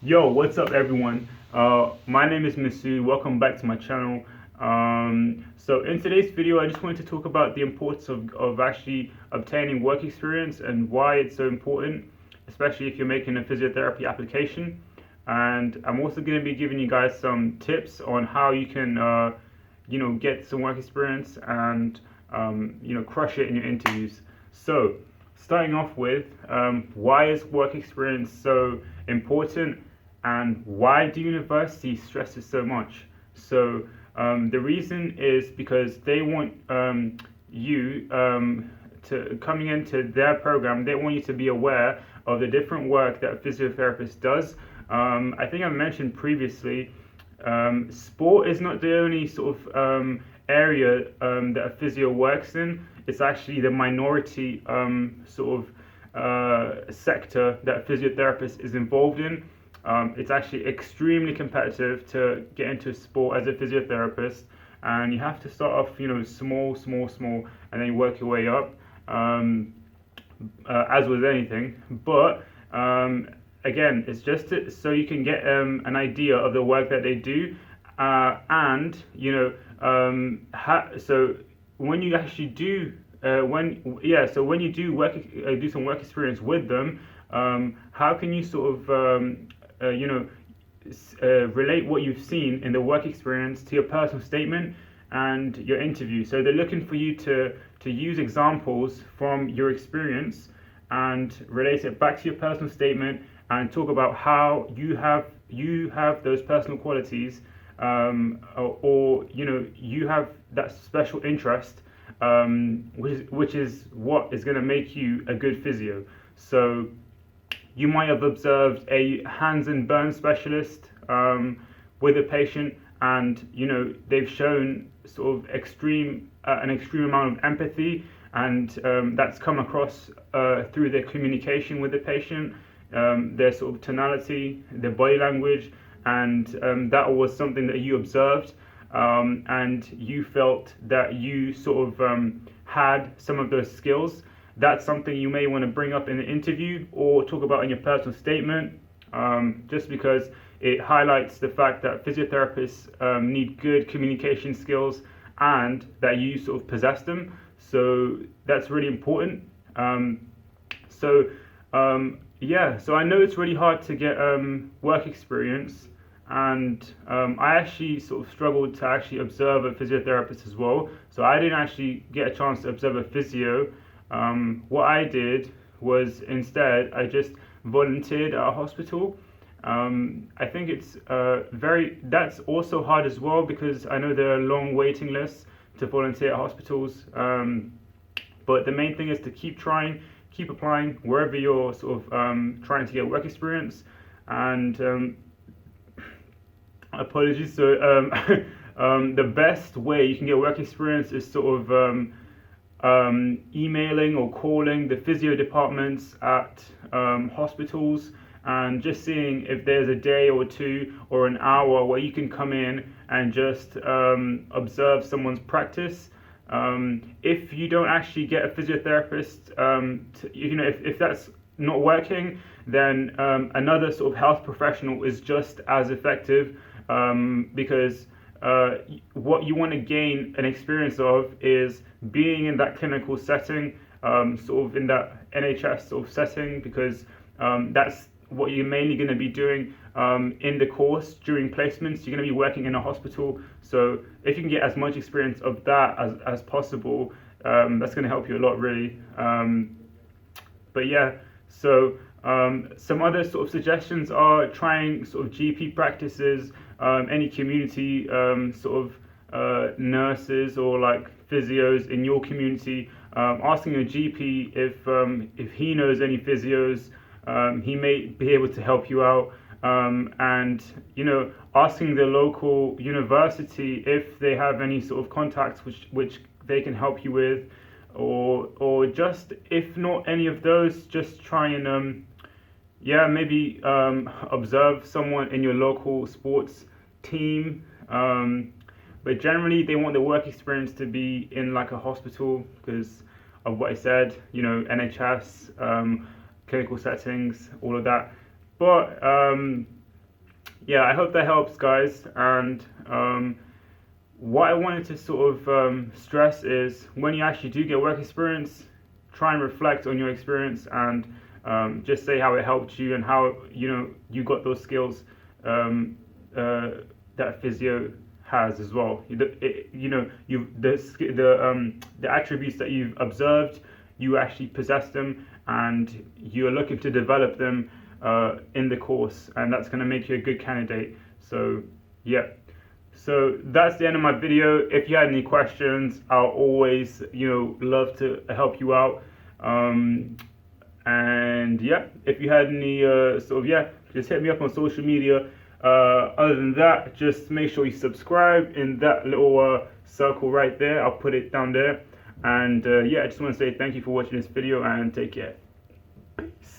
Yo, what's up, everyone? My name is Masud. Welcome back to my channel. So, in today's video, I just wanted to talk about the importance of actually obtaining work experience and why it's so important, especially if you're making a physiotherapy application. And I'm also going to be giving you guys some tips on how you can, get some work experience and, crush it in your interviews. So, starting off with, why is work experience so important? And why do universities stress it so much? So the reason is because they want you to coming into their program. They want you to be aware of the different work that a physiotherapist does. I think I mentioned previously, sport is not the only sort of area that a physio works in. It's actually the minority sort of sector that a physiotherapist is involved in. It's actually extremely competitive to get into sport as a physiotherapist, and you have to start off, small, and then you work your way up, as with anything. But again, it's just so you can get an idea of the work that they do, and so when you actually do so when you do do some work experience with them, how can you sort of relate what you've seen in the work experience to your personal statement and your interview. So they're looking for you to use examples from your experience and relate it back to your personal statement and talk about how you have those personal qualities, or you have that special interest, which is what is going to make you a good physio. So you might have observed a hands and burn specialist with a patient, and they've shown sort of an extreme amount of empathy, and that's come across through their communication with the patient, their sort of tonality, their body language, and that was something that you observed, and you felt that you sort of had some of those skills. That's something you may want to bring up in the interview or talk about in your personal statement, just because it highlights the fact that physiotherapists need good communication skills and that you sort of possess them. So that's really important. So I know it's really hard to get work experience, and I actually sort of struggled to actually observe a physiotherapist as well. So I didn't actually get a chance to observe a physio. What I did was instead I just volunteered at a hospital. I think it's that's also hard as well, because I know there are long waiting lists to volunteer at hospitals. But the main thing is to keep trying, keep applying wherever you're sort of trying to get work experience. And apologies. So the best way you can get work experience is sort of emailing or calling the physio departments at hospitals and just seeing if there's a day or two or an hour where you can come in and just observe someone's practice. If you don't actually get a physiotherapist, if that's not working, then another sort of health professional is just as effective, because what you want to gain an experience of is being in that clinical setting, sort of in that NHS sort of setting, because that's what you're mainly going to be doing in the course during placements. You're going to be working in a hospital, so if you can get as much experience of that as possible, that's going to help you a lot, really. But yeah, so some other sort of suggestions are trying sort of GP practices, any community sort of nurses or like physios in your community, asking your GP if he knows any physios. He may be able to help you out, and asking the local university if they have any sort of contacts which they can help you with, or just, if not any of those, just try and maybe observe someone in your local sports team. But generally, they want the work experience to be in like a hospital because of what I said, NHS, clinical settings, all of that. But yeah, I hope that helps, guys. And what I wanted to sort of stress is when you actually do get work experience, try and reflect on your experience and just say how it helped you and how you got those skills that physio has as well. The attributes that you've observed, you actually possess them, and you're looking to develop them in the course, and that's going to make you a good candidate. So yeah. So that's the end of my video. If you had any questions, I'll always, love to help you out. And yeah, if you had any just hit me up on social media. Other than that, just make sure you subscribe in that little circle right there. I'll put it down there. And yeah, I just want to say thank you for watching this video and take care. Peace.